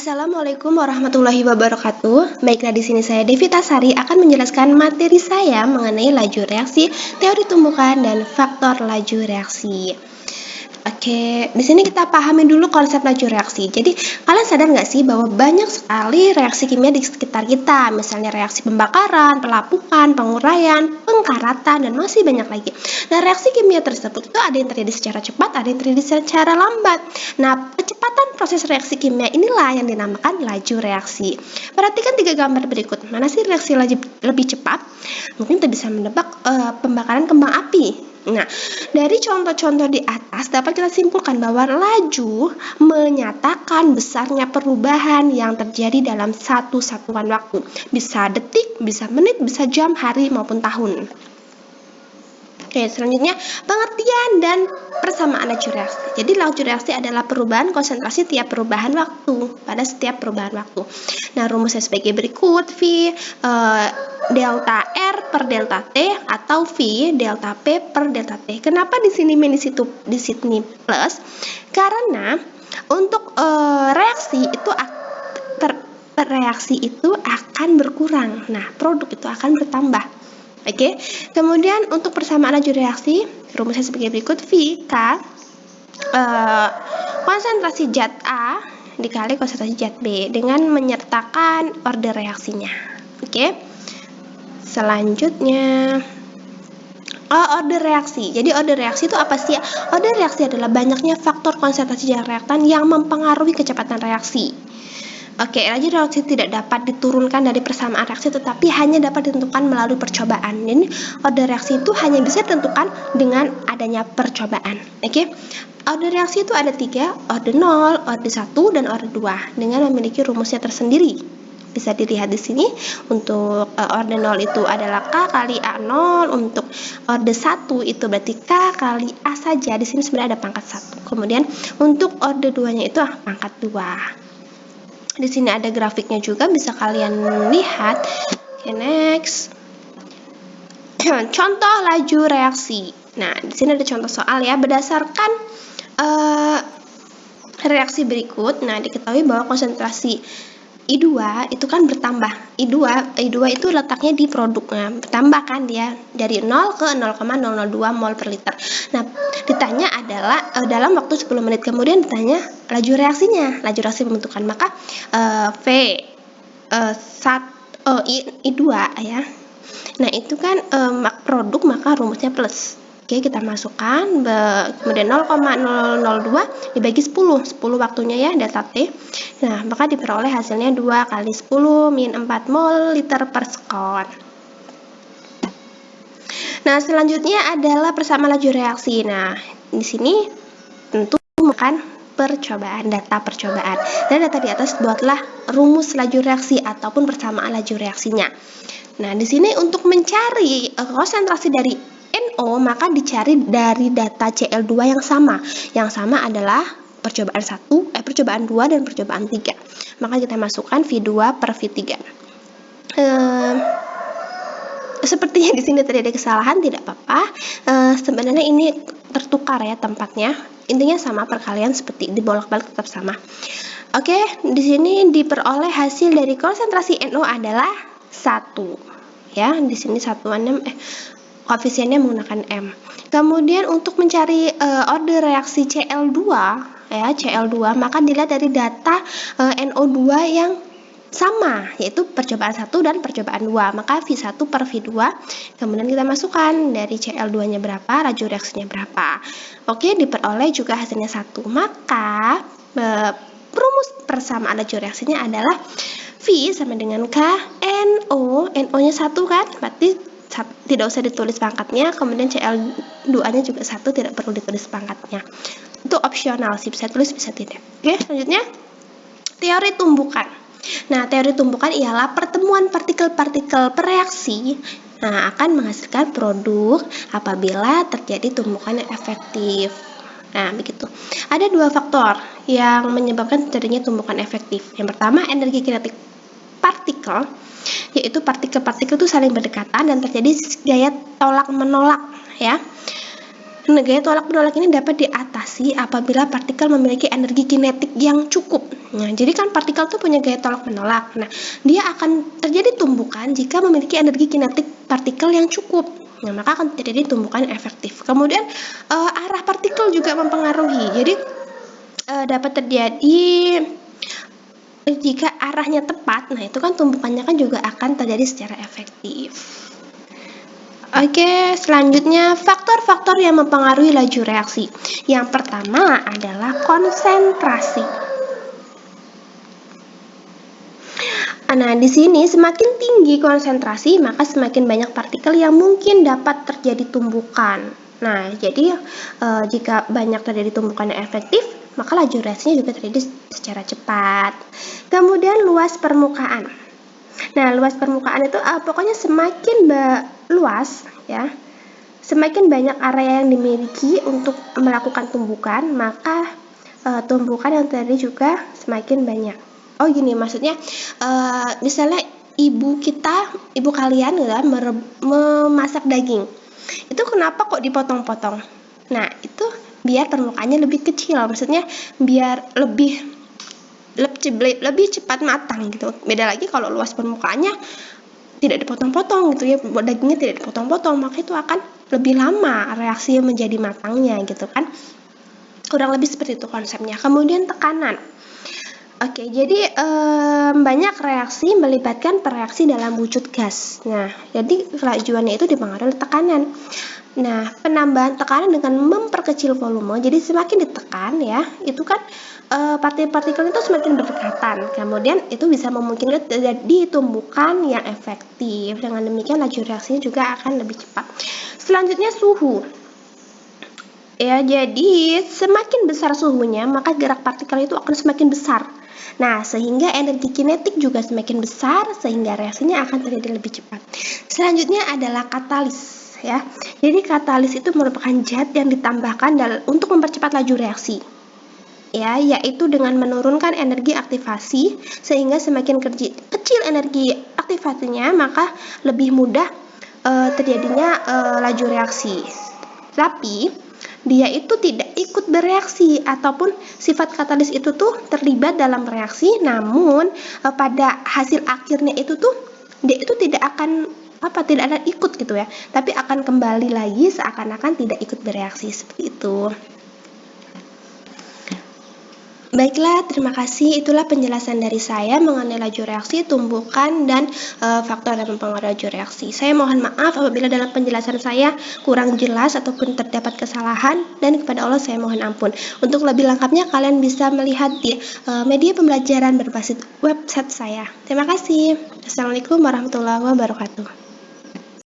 Assalamualaikum warahmatullahi wabarakatuh. Baiklah, di sini saya Devita Sari akan menjelaskan materi saya mengenai laju reaksi, teori tumbukan, dan faktor laju reaksi. Oke, di sini kita pahami dulu konsep laju reaksi. Jadi, kalian sadar nggak sih bahwa banyak sekali reaksi kimia di sekitar kita, misalnya reaksi pembakaran, pelapukan, penguraian, pengkaratan, dan masih banyak lagi. Nah, reaksi kimia tersebut itu ada yang terjadi secara cepat, ada yang terjadi secara lambat. Nah, kecepatan proses reaksi kimia inilah yang dinamakan laju reaksi. Perhatikan 3 gambar berikut. Mana sih reaksi lebih cepat? Mungkin kita bisa menebak pembakaran kembang api. Nah, dari contoh-contoh di atas dapat kita simpulkan bahwa laju menyatakan besarnya perubahan yang terjadi dalam satu satuan waktu. Bisa detik, bisa menit, bisa jam, hari, maupun tahun. Oke, selanjutnya pengertian dan persamaan laju reaksi. Jadi laju reaksi adalah perubahan konsentrasi tiap perubahan waktu pada setiap perubahan waktu. Nah, rumusnya sebagai berikut: V delta R per delta T atau V delta P per delta T. Kenapa di sini minus di sini plus? Karena untuk reaksi itu reaksi itu akan berkurang. Nah, produk itu akan bertambah. Oke, kemudian untuk persamaan laju reaksi, rumusnya sebagai berikut: V K konsentrasi zat A dikali konsentrasi zat B dengan menyertakan order reaksinya. Oke, selanjutnya order reaksi. Jadi order reaksi itu apa sih? Order reaksi adalah banyaknya faktor konsentrasi zat reaktan yang mempengaruhi kecepatan reaksi. Oke, laju reaksi tidak dapat diturunkan dari persamaan reaksi, tetapi hanya dapat ditentukan melalui percobaan. Jadi, order reaksi itu hanya bisa ditentukan dengan adanya percobaan. Oke, order reaksi itu ada 3, order 0, order 1, dan order 2, dengan memiliki rumusnya tersendiri. Bisa dilihat di sini. Untuk order 0 itu adalah K kali A0, untuk order 1 itu berarti K kali A saja. Di sini sebenarnya ada pangkat 1. Kemudian untuk order 2-nya itu pangkat 2. Di sini ada grafiknya juga, bisa kalian lihat. Oke, next. Contoh laju reaksi. Nah, di sini ada contoh soal ya. Berdasarkan reaksi berikut, nah diketahui bahwa konsentrasi I2 itu kan bertambah. I2 itu letaknya di produknya, bertambah kan dia dari 0 ke 0,002 mol per liter. Nah, ditanya adalah dalam waktu 10 menit, kemudian ditanya laju reaksinya. Laju reaksi pembentukan, maka I2 ya. Nah, itu kan produk, maka rumusnya plus. Oke, kita masukkan, kemudian 0,002 dibagi 10 waktunya ya, delta T. Nah, maka diperoleh hasilnya 2 kali 10 min 4 mol liter per sekon. Nah, selanjutnya adalah persamaan laju reaksi. Nah, di sini tentu makan percobaan, data percobaan. Dan data di atas buatlah rumus laju reaksi ataupun persamaan laju reaksinya. Nah, di sini untuk mencari konsentrasi dari NO, maka dicari dari data Cl2 yang sama. Yang sama adalah percobaan 2 dan percobaan 3. Maka kita masukkan V2 per V3. Sepertinya di sini terjadi kesalahan, tidak apa-apa. Sebenarnya ini tertukar ya tempatnya. Intinya sama, perkalian seperti dibolak-balik tetap sama. Oke, di sini diperoleh hasil dari konsentrasi NO adalah 1. Ya, di sini satuannya koefisiennya menggunakan M. Kemudian untuk mencari order reaksi Cl2 ya, Cl2, maka dilihat dari data NO2 yang sama, yaitu percobaan 1 dan percobaan 2. Maka V1 per V2, kemudian kita masukkan dari Cl2-nya berapa, laju reaksinya berapa. Oke, diperoleh juga hasilnya 1. Maka rumus persamaan laju reaksinya adalah V sama dengan K NO-nya 1 kan, berarti tidak usah ditulis pangkatnya. Kemudian Cl2-nya juga 1, tidak perlu ditulis pangkatnya. Itu opsional sih, bisa tulis bisa tidak. Oke, selanjutnya teori tumbukan. Nah, teori tumbukan ialah pertemuan partikel-partikel bereaksi akan menghasilkan produk apabila terjadi tumbukan yang efektif. Nah, begitu. Ada 2 faktor yang menyebabkan terjadinya tumbukan efektif. Yang pertama, energi kinetik partikel, yaitu partikel-partikel itu saling berdekatan dan terjadi gaya tolak-menolak ya. Nah, gaya tolak-menolak ini dapat diatasi apabila partikel memiliki energi kinetik yang cukup. Nah, jadi kan partikel tuh punya gaya tolak-menolak. Nah, dia akan terjadi tumbukan jika memiliki energi kinetik partikel yang cukup. Nah, maka akan terjadi tumbukan efektif. Kemudian arah partikel juga mempengaruhi. Jadi dapat terjadi jika arahnya tepat. Nah, itu kan tumbukannya kan juga akan terjadi secara efektif. Oke, selanjutnya faktor-faktor yang mempengaruhi laju reaksi. Yang pertama adalah konsentrasi. Nah, di sini semakin tinggi konsentrasi, maka semakin banyak partikel yang mungkin dapat terjadi tumbukan. Nah, jadi jika banyak terjadi tumbukan yang efektif, maka laju reaksinya juga terjadi secara cepat. Kemudian luas permukaan. Nah, luas permukaan itu pokoknya semakin luas ya, semakin banyak area yang dimiliki untuk melakukan tumbukan, maka tumbukan yang terjadi juga semakin banyak. Oh gini, maksudnya misalnya ibu kalian ya, memasak daging. Itu kenapa kok dipotong-potong? Nah, itu biar permukaannya lebih kecil, maksudnya biar lebih cepat matang gitu. Beda lagi kalau luas permukaannya tidak dipotong-potong gitu ya, dagingnya tidak dipotong-potong, maka itu akan lebih lama reaksi menjadi matangnya gitu kan. Kurang lebih seperti itu konsepnya. Kemudian tekanan. Oke, jadi banyak reaksi melibatkan pereaksi dalam wujud gas. Nah, jadi kelajuannya itu dipengaruhi oleh tekanan. Nah, penambahan tekanan dengan memperkecil volume, jadi semakin ditekan ya, itu kan partikel-partikel itu semakin berdekatan. Kemudian itu bisa memungkinkan terjadi tumbukan yang efektif. Dengan demikian laju reaksinya juga akan lebih cepat. Selanjutnya suhu. Ya, jadi semakin besar suhunya, maka gerak partikel itu akan semakin besar. Nah, sehingga energi kinetik juga semakin besar, sehingga reaksinya akan terjadi lebih cepat. Selanjutnya adalah katalis. Ya, jadi katalis itu merupakan zat yang ditambahkan untuk mempercepat laju reaksi, ya, yaitu dengan menurunkan energi aktivasi, sehingga semakin kecil energi aktivasinya, maka lebih mudah terjadinya laju reaksi. Tapi dia itu tidak ikut bereaksi, ataupun sifat katalis itu tuh terlibat dalam reaksi, namun pada hasil akhirnya itu tuh dia itu tidak akan ikut gitu ya, tapi akan kembali lagi seakan-akan tidak ikut bereaksi, seperti itu. Baiklah, terima kasih. Itulah penjelasan dari saya mengenai laju reaksi, tumbukan, dan faktor yang mempengaruhi laju reaksi. Saya mohon maaf apabila dalam penjelasan saya kurang jelas ataupun terdapat kesalahan, dan kepada Allah saya mohon ampun. Untuk lebih lengkapnya kalian bisa melihat di media pembelajaran berbasis website saya. Terima kasih. Assalamualaikum warahmatullahi wabarakatuh.